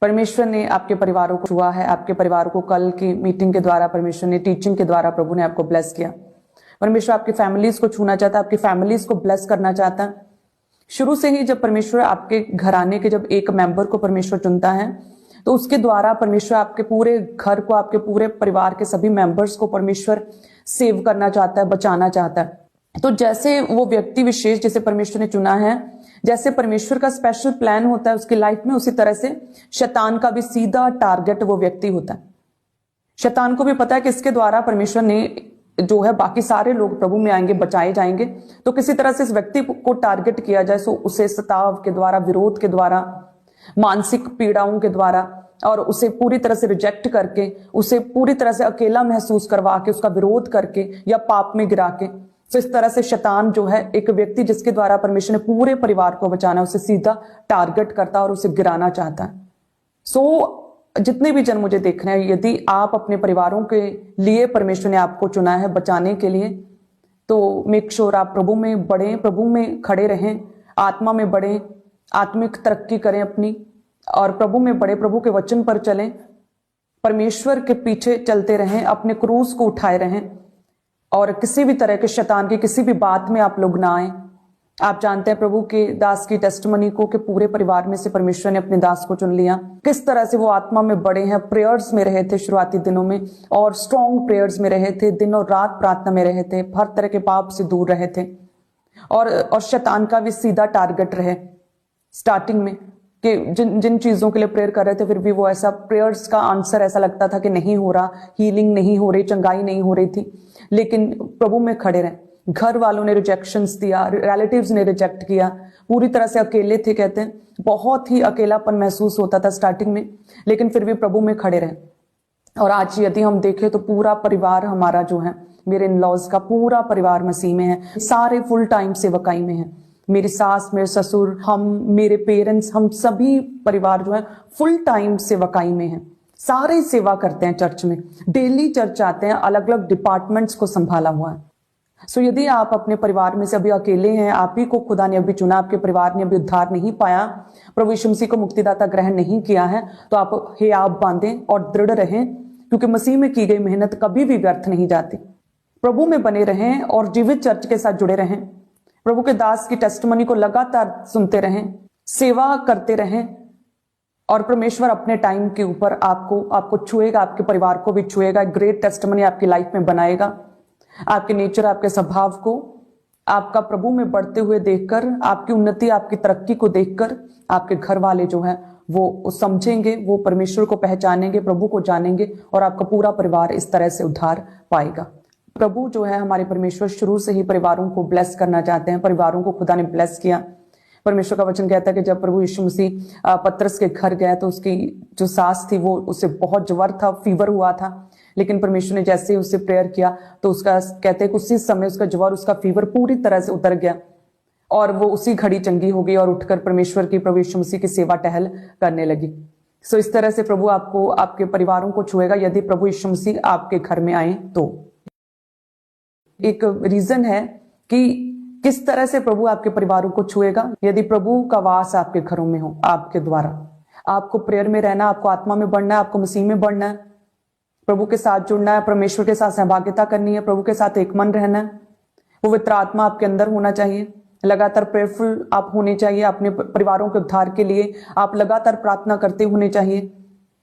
परमेश्वर ने आपके परिवारों को छुआ है, आपके परिवार को कल की मीटिंग के द्वारा परमेश्वर ने, टीचिंग के द्वारा प्रभु ने आपको ब्लेस किया। परमेश्वर आपकी फैमिलीज को छूना चाहता है, आपकी फैमिलीज को ब्लेस करना चाहता है। शुरू से ही जब परमेश्वर आपके घराने के जब एक मेंबर को परमेश्वर चुनता है तो उसके द्वारा परमेश्वर आपके पूरे घर को, आपके पूरे परिवार के सभी मेंबर्स को परमेश्वर सेव करना चाहता है, बचाना चाहता है। तो जैसे वो व्यक्ति विशेष जिसे परमेश्वर ने चुना है, जैसे परमेश्वर का स्पेशल प्लान होता है उसकी लाइफ में, उसी तरह से शैतान का भी सीधा टारगेट वो व्यक्ति होता है। शैतान को भी पता है कि इसके द्वारा परमेश्वर ने जो है बाकी सारे लोग प्रभु में आएंगे, बचाए जाएंगे। तो किसी तरह से इस व्यक्ति को टारगेट किया जाए, सो उसे सताव के द्वारा, विरोध के द्वारा, मानसिक पीड़ाओं के द्वारा, और उसे पूरी तरह से रिजेक्ट करके, उसे पूरी तरह से अकेला महसूस करवा के, उसका विरोध करके या पाप में गिरा के, तो इस तरह से शैतान जो है एक व्यक्ति जिसके द्वारा परमेश्वर ने पूरे परिवार को बचाना, उसे सीधा टारगेट करता और उसे गिराना चाहता है। सो जितने भी जन मुझे देख रहे हैं, यदि आप अपने परिवारों के लिए परमेश्वर ने आपको चुना है बचाने के लिए, तो मेक श्योर आप प्रभु में बढ़ें, प्रभु में खड़े रहें, आत्मा में बढ़ें, आत्मिक तरक्की करें अपनी, और प्रभु में बढ़े, प्रभु के वचन पर चलें, परमेश्वर के पीछे चलते रहें, अपने क्रूस को उठाए रहें, और किसी भी तरह के शैतान की किसी भी बात में आप लोग ना आए। आप जानते हैं प्रभु के दास की टेस्टिमनी को कि पूरे परिवार में से परमेश्वर ने अपने दास को चुन लिया। किस तरह से वो आत्मा में बढ़े हैं, प्रेयर्स में रहे थे शुरुआती दिनों में, और स्ट्रॉन्ग प्रेयर्स में रहे थे, दिन और रात प्रार्थना में रहे थे, हर तरह के पाप से दूर रहे थे, और शैतान का भी सीधा टारगेट रहे स्टार्टिंग में कि जिन जिन चीजों के लिए प्रेयर कर रहे थे, फिर भी वो ऐसा प्रेयर्स का आंसर ऐसा लगता था कि नहीं हो रहा, हीलिंग नहीं हो रही, चंगाई नहीं हो रही थी, लेकिन प्रभु में खड़े रहे। घर वालों ने रिजेक्शंस दिया, रिलेटिव्स ने रिजेक्ट किया, पूरी तरह से अकेले थे, कहते हैं बहुत ही अकेलापन महसूस होता था स्टार्टिंग में, लेकिन फिर भी प्रभु में खड़े रहे। और आज यदि हम देखें तो पूरा परिवार हमारा जो है, मेरे इन लॉज का पूरा परिवार मसीह में है, सारे फुल टाइम सेवकाई में है। मेरी सास, मेरे ससुर, हम, मेरे पेरेंट्स, हम सभी परिवार जो है फुल टाइम सेवकाई में है, सारे सेवा करते हैं चर्च में, डेली चर्च आते हैं, अलग अलग डिपार्टमेंट्स को संभाला हुआ है। सो यदि आप अपने परिवार में से अभी अकेले हैं, आप ही को खुदा ने अभी चुना, आपके परिवार ने अभी उद्धार नहीं पाया, प्रभु यीशु मसीह को मुक्तिदाता ग्रहण नहीं किया है, तो आप हियाब बांधें और दृढ़ रहें, क्योंकि मसीह में की गई मेहनत कभी भी व्यर्थ नहीं जाती। प्रभु में बने रहें और जीवित चर्च के साथ जुड़े रहें, प्रभु के दास की टेस्टिमनी को लगातार सुनते रहें, सेवा करते रहें, और परमेश्वर अपने टाइम के ऊपर आपको छुएगा, आपके परिवार को भी छुएगा, ग्रेट टेस्टिमनी आपकी लाइफ में बनाएगा। आपके नेचर, आपके स्वभाव को, आपका प्रभु में बढ़ते हुए देखकर, आपकी उन्नति, आपकी तरक्की को देखकर आपके घर वाले जो है वो समझेंगे, वो परमेश्वर को पहचानेंगे, प्रभु को जानेंगे, और आपका पूरा परिवार इस तरह से उद्धार पाएगा। प्रभु जो है हमारे परमेश्वर शुरू से ही परिवारों को ब्लेस करना चाहते हैं। परिवारों को खुदा ने ब्लेस किया। परमेश्वर का वचन कहता है कि जब प्रभु यीशु मसीह पतरस के घर गए तो उसकी जो सास थी वो, उससे बहुत ज्वर था, फीवर हुआ था, लेकिन परमेश्वर ने जैसे ही उससे प्रेयर किया तो उसका, कहते हैं कि उसी समय उसका ज्वर, उसका फीवर पूरी तरह से उतर गया, और वो उसी घड़ी चंगी हो गई और उठकर परमेश्वर की, प्रभु यीशु मसीह की सेवा टहल करने लगी। सो इस तरह से प्रभु आपको, आपके परिवारों को छुएगा यदि प्रभु यीशु मसीह आपके घर में आए तो। एक रीजन है कि किस तरह से प्रभु आपके परिवारों को छुएगा, यदि प्रभु का वास आपके घरों में हो, आपके द्वारा। आपको प्रेयर में रहना, आपको आत्मा में बढ़ना है, आपको मसीह में बढ़ना है, प्रभु के साथ जुड़ना है, परमेश्वर के साथ सहभागिता करनी है, प्रभु के साथ एक मन रहना है, पवित्र आत्मा आपके अंदर होना चाहिए, लगातार प्रेयरफुल आप होने चाहिए, अपने परिवारों के उद्धार के लिए आप लगातार प्रार्थना करते होने चाहिए।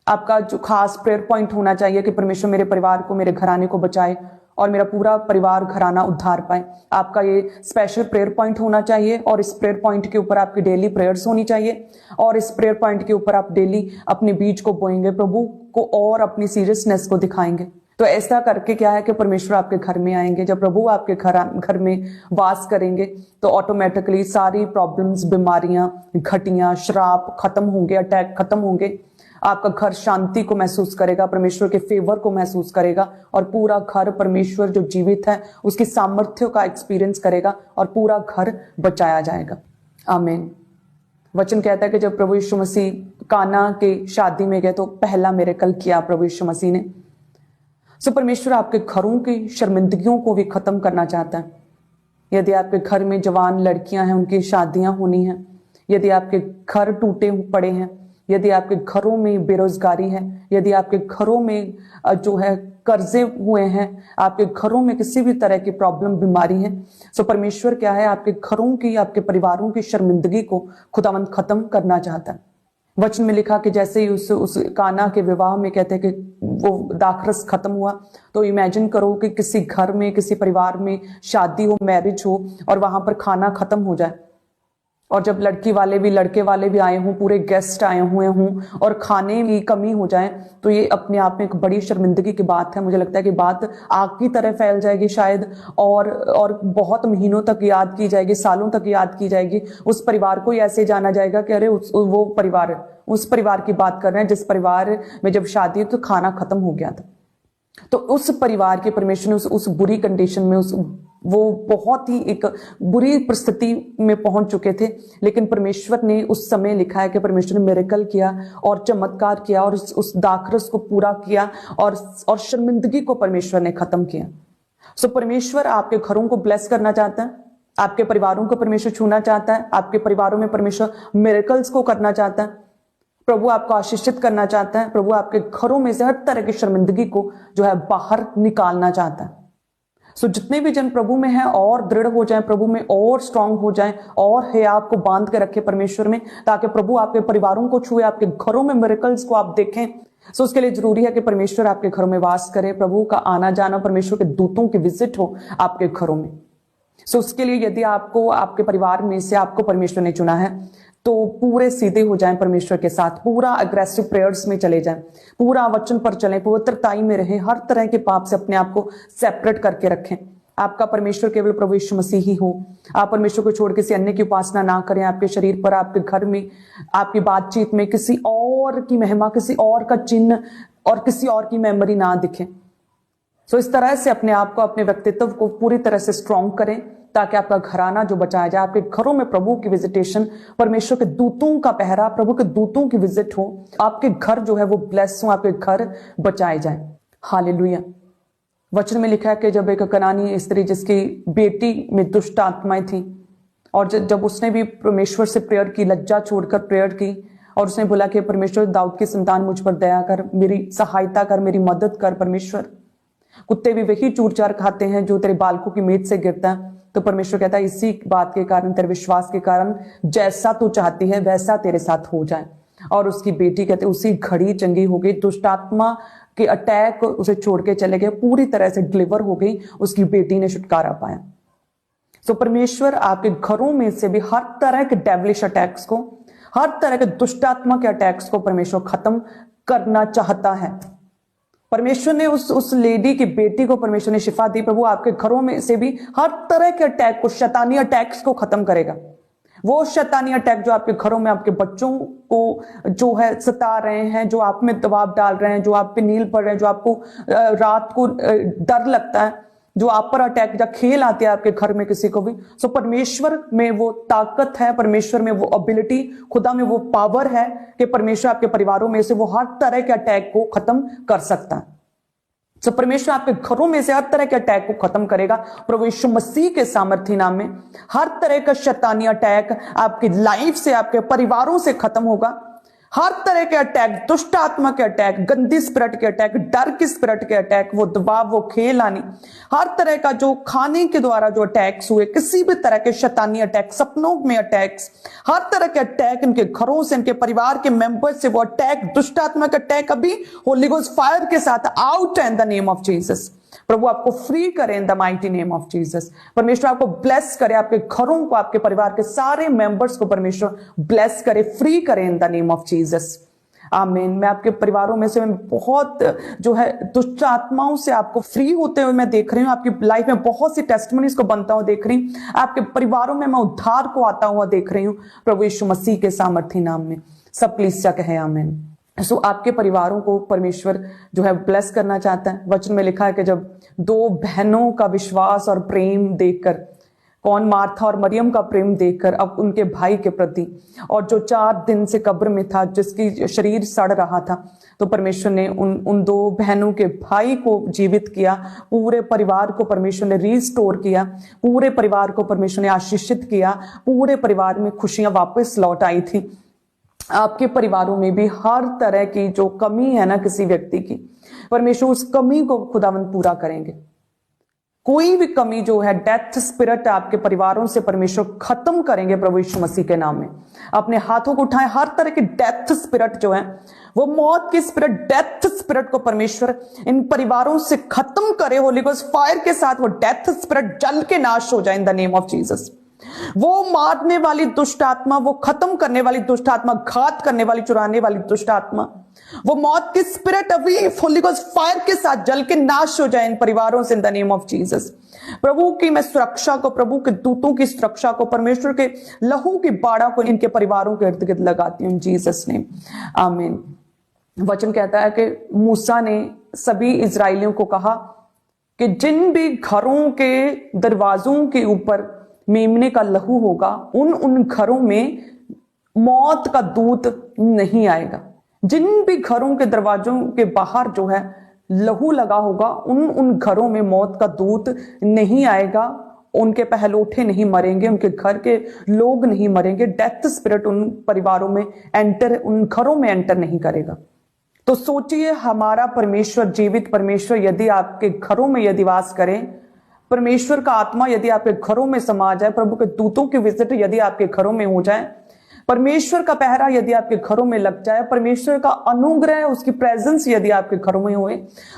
आपका जो खास प्रेयर पॉइंट होना चाहिए कि परमेश्वर मेरे परिवार को, मेरे घराने को बचाए और मेरा पूरा परिवार, घराना उद्धार पाए। आपका ये स्पेशल प्रेयर पॉइंट होना चाहिए, और इस प्रेयर पॉइंट के ऊपर आपकी डेली प्रेयर्स होनी चाहिए, और इस प्रेयर पॉइंट के ऊपर आप डेली अपने बीज को बोएंगे, प्रभु को और अपनी सीरियसनेस को दिखाएंगे। तो ऐसा करके क्या है कि परमेश्वर आपके घर में आएंगे। जब प्रभु आपके घर में वास करेंगे तो ऑटोमेटिकली सारी प्रॉब्लम्स, बीमारियां, घटियां, श्राप खत्म होंगे, अटैक खत्म होंगे। आपका घर शांति को महसूस करेगा, परमेश्वर के फेवर को महसूस करेगा, और पूरा घर परमेश्वर जो जीवित है उसकी सामर्थ्य का एक्सपीरियंस करेगा, और पूरा घर बचाया जाएगा। आमीन। वचन कहता है कि जब प्रभु यीशु मसीह काना के शादी में गए तो पहला मिरेकल किया प्रभु यीशु मसीह ने। सो परमेश्वर आपके घरों की शर्मिंदगियों को भी खत्म करना चाहता है। यदि आपके घर में जवान लड़कियां हैं, उनकी शादियां होनी हैं, यदि आपके घर टूटे पड़े हैं, यदि आपके घरों में बेरोजगारी है, यदि आपके घरों में जो है कर्जे हुए हैं, आपके घरों में किसी भी तरह की प्रॉब्लम बीमारी है, सो परमेश्वर क्या है, आपके घरों की, आपके परिवारों की शर्मिंदगी को खुदावंद खत्म करना चाहता है। वचन में लिखा कि जैसे ही उस काना के विवाह में कहते हैं कि वो दाखरस खत्म हुआ, तो इमेजिन करो कि किसी घर में, किसी परिवार में शादी हो, मैरिज हो, और वहां पर खाना खत्म हो जाए, और जब लड़की वाले भी लड़के वाले भी आए हों, पूरे गेस्ट आए हुए हों, और खाने की कमी हो जाए, तो ये अपने आप में एक बड़ी शर्मिंदगी की बात है। मुझे लगता है कि बात आग की तरह फैल जाएगी शायद, और बहुत महीनों तक याद की जाएगी, सालों तक याद की जाएगी। उस परिवार को ही ऐसे जाना जाएगा कि अरे वो परिवार, उस परिवार की बात कर रहे हैं जिस परिवार में जब शादी तो खाना खत्म हो गया था। तो उस परिवार के परमेश्वर ने उस बुरी कंडीशन में, वो बहुत ही एक बुरी परिस्थिति में पहुंच चुके थे, लेकिन परमेश्वर ने उस समय लिखा है कि परमेश्वर ने मिरेकल किया और चमत्कार किया और उस दाखरस को पूरा किया और शर्मिंदगी को परमेश्वर ने खत्म किया। सो परमेश्वर आपके घरों को ब्लेस करना चाहता है, आपके परिवारों को परमेश्वर छूना चाहता है, आपके परिवारों में परमेश्वर मिरेकल्स को करना चाहता है। प्रभु आपको आशीषित करना चाहता है। प्रभु आपके घरों में से हर तरह की शर्मिंदगी को जो है बाहर निकालना चाहता है। सो जितने भी जन प्रभु में हैं और दृढ़ हो जाएं, प्रभु में और स्ट्रांग हो जाएं, और है आपको बांध के रखे परमेश्वर में, ताकि प्रभु आपके परिवारों को छुए, आपके घरों में मिरेकल्स को आप देखें। सो उसके लिए जरूरी है कि परमेश्वर आपके घरों में वास करे, प्रभु का आना जाना, परमेश्वर के दूतों की विजिट हो आपके घरों में। सो उसके लिए यदि आपको, आपके परिवार में से आपको परमेश्वर ने चुना है, तो पूरे सीधे हो जाएं परमेश्वर के साथ, पूरा अग्रेसिव प्रेयर्स में चले जाएं, पूरा वचन पर चलें, पवित्रताई में रहें, हर तरह के पाप से अपने आप को सेपरेट करके रखें। आपका परमेश्वर केवल प्रभु यीशु मसीह ही हो। आप परमेश्वर को छोड़ किसी अन्य की उपासना ना करें। आपके शरीर पर, आपके घर में, आपकी बातचीत में किसी और की महिमा, किसी और का चिन्ह और किसी और की मेमोरी ना दिखे। सो इस तरह से अपने आप को, अपने व्यक्तित्व को पूरी तरह से स्ट्रॉन्ग करें, ताकि आपका घराना जो बचाया जाए, आपके घरों में प्रभु की विजिटेशन, परमेश्वर के दूतों का पहरा, प्रभु के दूतों की विजिट हो, आपके घर जो है वो ब्लेस हो, आपके घर बचाए जाए। हालेलुया। वचन में लिखा है कि जब एक कनानी स्त्री जिसकी बेटी में दुष्ट आत्माएं थी, और जब उसने भी परमेश्वर से प्रेयर की, लज्जा छोड़कर प्रेयर की, और उसने बोला कि परमेश्वर दाऊद की संतान मुझ पर दया कर, मेरी सहायता कर, मेरी मदद कर परमेश्वर। कुत्ते भी वही चूर चार खाते हैं जो तेरे बालकों की मेज से गिरता है। तो परमेश्वर कहता है इसी बात के कारण, तेरे विश्वास के कारण, जैसा तू चाहती है वैसा तेरे साथ हो जाए। और उसकी बेटी कहते उसी घड़ी चंगी हो गई। दुष्ट आत्मा के अटैक उसे छोड़ के चले गए, पूरी तरह से डिलीवर हो गई, उसकी बेटी ने छुटकारा पाया। तो परमेश्वर आपके घरों में से भी हर तरह के डेविलिश अटैक्स को, हर तरह के दुष्ट आत्मा के अटैक्स को परमेश्वर खत्म करना चाहता है। परमेश्वर ने उस लेडी की बेटी को परमेश्वर ने शिफा दी। प्रभु आपके घरों में से भी हर तरह के अटैक को, शैतानी अटैक्स को खत्म करेगा। वो शैतानी अटैक जो आपके घरों में आपके बच्चों को जो है सता रहे हैं, जो आप में दबाव डाल रहे हैं, जो आप पे नील पड़ रहे हैं, जो आपको रात को डर लगता है, जो आप पर अटैक या खेल आते हैं आपके घर में किसी को भी, सो परमेश्वर में वो ताकत है, परमेश्वर में वो एबिलिटी, खुदा में वो पावर है कि परमेश्वर आपके परिवारों में से वो हर तरह के अटैक को खत्म कर सकता है। सो परमेश्वर आपके घरों में से हर तरह के अटैक को खत्म करेगा प्रभु यीशु मसीह के सामर्थ्य नाम में। हर तरह का शैतानी अटैक आपकी लाइफ से, आपके परिवारों से खत्म होगा। हर तरह के अटैक, दुष्ट आत्मा के अटैक, गंदी स्पिरिट के अटैक, डर की स्पिरिट के अटैक, वो दबाव, वो खेल आनी, हर तरह का जो खाने के द्वारा जो अटैक्स हुए, किसी भी तरह के शैतानी अटैक, सपनों में अटैक्स, हर तरह के अटैक इनके घरों से, इनके परिवार के मेंबर से, वो अटैक, दुष्ट आत्मा का अटैक अभी होली गोस्ट फायर के साथ out in the name of Jesus. प्रभु आपको फ्री करे in the mighty name of Jesus. परमेश्वर आपको ब्लेस करे, आपके घरों को, आपके परिवार के सारे मेंबर्स को परमेश्वर ब्लेस करे, फ्री करे in the name of Jesus. आमीन। मैं आपके परिवारों में से बहुत जो है दुष्ट आत्माओं से आपको फ्री होते हुए मैं देख रही हूँ। आपकी लाइफ में बहुत सी टेस्टिमनीज को बनता हुआ देख रही हूँ। आपके परिवारों में मैं उद्धार को आता हुआ देख रही हूँ प्रभु यीशु मसीह के सामर्थ्य नाम में। सब कलीसिया कहे आमीन। सो आपके परिवारों को परमेश्वर जो है ब्लेस करना चाहता है। वचन में लिखा है कि जब दो बहनों का विश्वास और प्रेम देखकर, कौन, मार्था और मरियम का प्रेम देखकर अब उनके भाई के प्रति, और जो 4 दिन से कब्र में था, जिसकी शरीर सड़ रहा था, तो परमेश्वर ने उन 2 बहनों के भाई को जीवित किया। पूरे परिवार को परमेश्वर ने रिस्टोर किया, पूरे परिवार को परमेश्वर ने आशीषित किया, पूरे परिवार में खुशियां वापस लौट आई थी। आपके परिवारों में भी हर तरह की जो कमी है ना किसी व्यक्ति की, परमेश्वर उस कमी को खुदावंद पूरा करेंगे। कोई भी कमी जो है, डेथ स्पिरिट आपके परिवारों से परमेश्वर खत्म करेंगे प्रभु यीशु मसीह के नाम में। अपने हाथों को उठाएं, हर तरह की डेथ स्पिरिट जो है, वो मौत की स्पिरिट, डेथ स्पिरिट को परमेश्वर इन परिवारों से खत्म करे। होली गोस्ट फायर के साथ वो डेथ स्पिरिट जल के नाश हो जाए इन द नेम ऑफ जीसस। वो मारने वाली दुष्ट आत्मा, वो खत्म करने वाली दुष्ट आत्मा, घात करने वाली, चुराने वाली दुष्ट आत्मा, वो मौत की स्पिरिट अभी होली गोस्ट फायर के साथ जल के नाश हो जाए इन परिवारों से in the name of Jesus. प्रभु की मैं सुरक्षा को, प्रभु के दूतों की सुरक्षा को, परमेश्वर के लहू की बाड़ा को इनके परिवारों के इर्द गिर्द लगाती हूं जीसस नेम, आमीन। वचन कहता है कि मूसा ने सभी इजरायलियों को कहा कि जिन भी घरों के दरवाजों के ऊपर मेमने का लहू होगा, उन घरों में मौत का दूत नहीं आएगा। जिन भी घरों के दरवाजों के बाहर जो है लहू लगा होगा, उन घरों में मौत का दूत नहीं आएगा। उनके पहलौठे नहीं मरेंगे, उनके घर के लोग नहीं मरेंगे। डेथ स्पिरिट उन परिवारों में एंटर, उन घरों में एंटर नहीं करेगा। तो सोचिए, हमारा परमेश्वर, जीवित परमेश्वर यदि आपके घरों में यदि वास करे, परमेश्वर का आत्मा यदि आपके घरों में समा जाए, प्रभु के दूतों की विजिट यदि आपके घरों में हो जाए, परमेश्वर का पहरा यदि आपके घरों में लग जाए, परमेश्वर का अनुग्रह, उसकी प्रेजेंस यदि आपके घरों में होए,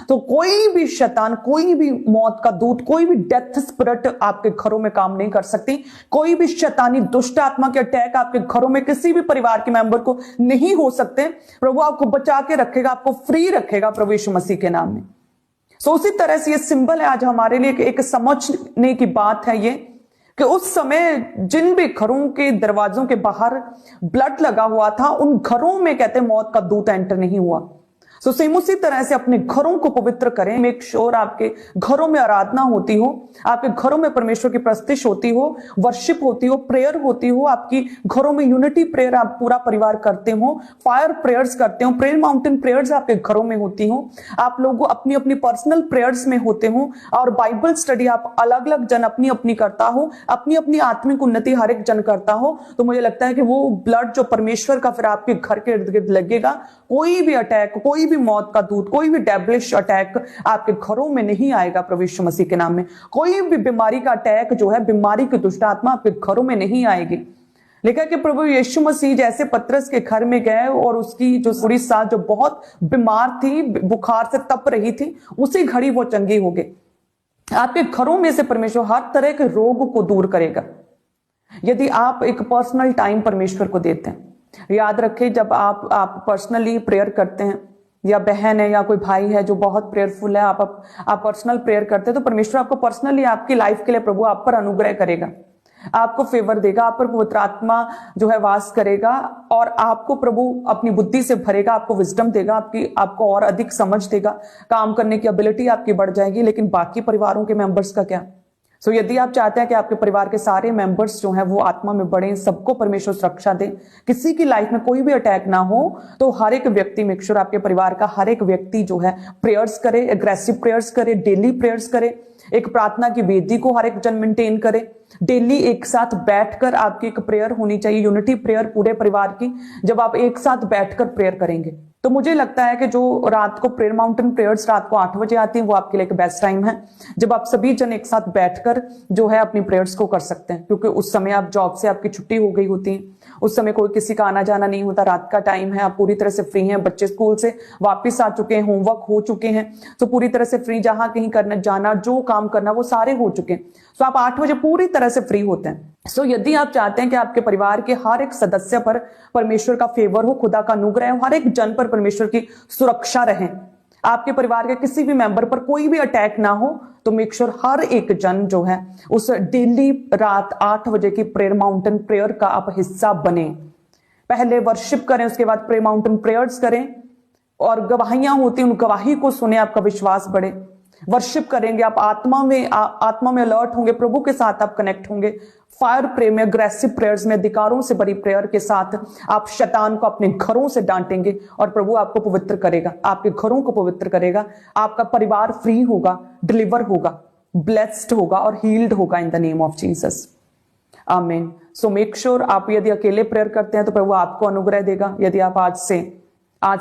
तो कोई भी शैतान, कोई भी मौत का दूत, कोई भी डेथ स्पिरिट आपके घरों में काम नहीं कर सकती। कोई भी शैतानी दुष्ट आत्मा के अटैक आपके घरों में किसी भी परिवार के मेंबर को नहीं हो सकते। प्रभु आपको बचा के रखेगा, आपको फ्री रखेगा प्रभु यीशु मसीह के नाम में। उसी तरह से ये सिंबल है आज हमारे लिए, एक समझने की बात है ये कि उस समय जिन भी घरों के दरवाजों के बाहर ब्लड लगा हुआ था, उन घरों में कहते मौत का दूत एंटर नहीं हुआ। सेम उसी तरह से अपने घरों को पवित्र करें। मेक श्योर आपके घरों में आराधना होती हो, आपके घरों में परमेश्वर की प्रस्तिश होती हो, वर्शिप होती हो, प्रेयर होती हो, आपकी घरों में यूनिटी प्रेयर आप पूरा परिवार करते हो, फायर प्रेयर्स करते हो, प्रेयर माउंटेन प्रेयर्स आपके घरों में होती हो, आप लोग अपनी अपनी पर्सनल प्रेयर्स में होते हो, और बाइबल स्टडी आप अलग अलग जन अपनी अपनी करता हो, अपनी अपनी आत्मिक उन्नति हर एक जन करता हो। तो मुझे लगता है कि वो ब्लड जो परमेश्वर का फिर आपके घर के इर्द गिर्द लगेगा। कोई भी अटैक, कोई भी मौत का दूत, कोई भी डेविलिश अटैक आपके घरों में नहीं आएगा प्रभु यीशु मसीह के नाम में। कोई भी बीमारी का अटैक जो है, बीमारी की दुष्ट आत्मा आपके घरों में नहीं आएगी। लिखा कि प्रभु यीशु मसीह जैसे पतरस के घर में गए और उसकी जो पूरी साथ जो बहुत बीमार थी, बुखार से तप रही थी, उसी घड़ी वो चंगी हो गई। आपके घरों में से परमेश्वर हर तरह के रोग को दूर करेगा यदि आप एक पर्सनल टाइम परमेश्वर को देते हैं। याद रखें, जब आप पर्सनली प्रेयर करते हैं, या बहन है या कोई भाई है जो बहुत प्रेयरफुल है, आप पर्सनल प्रेयर करते हैं, तो परमेश्वर आपको पर्सनली आपकी लाइफ के लिए प्रभु आप पर अनुग्रह करेगा, आपको फेवर देगा, आप पर पवित्र आत्मा जो है वास करेगा, और आपको प्रभु अपनी बुद्धि से भरेगा, आपको विजडम देगा, आपको और अधिक समझ देगा, काम करने की एबिलिटी आपकी बढ़ जाएगी। लेकिन बाकी परिवारों के मेंबर्स का क्या? यदि आप चाहते हैं कि आपके परिवार के सारे मेंबर्स जो हैं वो आत्मा में बढ़े, सबको परमेश्वर सुरक्षा दे, किसी की लाइफ में कोई भी अटैक ना हो, तो हर एक व्यक्ति, मेक श्योर आपके परिवार का हर एक व्यक्ति जो है प्रेयर्स करे, एग्रेसिव प्रेयर्स करे, डेली प्रेयर्स करे, एक प्रार्थना की वेदी को हर एक जन मेंटेन करे, डेली एक साथ बैठकर आपकी एक प्रेयर होनी चाहिए, यूनिटी प्रेयर पूरे परिवार की। जब आप एक साथ बैठकर प्रेयर करेंगे तो मुझे लगता है कि जो रात को प्रेयर माउंटेन प्रेयर्स रात को 8 बजे आती हैं, वो आपके लिए एक बेस्ट टाइम है, जब आप सभी जन एक साथ बैठकर जो है अपनी प्रेयर्स को कर सकते हैं। क्योंकि उस समय आप जॉब से आपकी छुट्टी हो गई होती है, उस समय कोई किसी का आना जाना नहीं होता, रात का टाइम है, आप पूरी तरह से फ्री हैं, बच्चे स्कूल से वापस आ चुके हैं, होमवर्क हो चुके हैं, तो पूरी तरह से फ्री, जहां कहीं करना जाना, जो काम करना वो सारे हो चुके हैं। तो आप 8 बजे पूरी तरह से फ्री होते हैं। यदि आप चाहते हैं कि आपके परिवार के हर एक सदस्य पर परमेश्वर का फेवर हो, खुदा का अनुग्रह हो, हर एक जन पर परमेश्वर की सुरक्षा रहे, आपके परिवार के किसी भी मेंबर पर कोई भी अटैक ना हो, तो मेक श्योर हर एक जन जो है उस डेली रात 8 बजे की प्रेयर माउंटेन प्रेयर का आप हिस्सा बने। पहले वर्शिप करें, उसके बाद प्रेयर माउंटेन प्रेयर्स करें, और गवाहियां होती हैं, उन गवाही को सुने, आपका विश्वास बढ़े। वर्शिप करेंगे, आप आत्मा में अलर्ट होंगे, प्रभु के साथ आप कनेक्ट होंगे। फायर प्रे में, अग्रेसिव प्रेयर्स में, अधिकारों से भरी प्रेयर के साथ आप शैतान को अपने घरों से डांटेंगे, और प्रभु आपको पवित्र करेगा, आपके घरों को पवित्र करेगा, आपका परिवार फ्री होगा, डिलीवर होगा, ब्लेस्ड होगा और हील्ड होगा in the name of Jesus, आमीन। सो मेक श्योर आप यदि अकेले प्रेयर करते हैं तो प्रभु आपको अनुग्रह देगा। यदि आप आज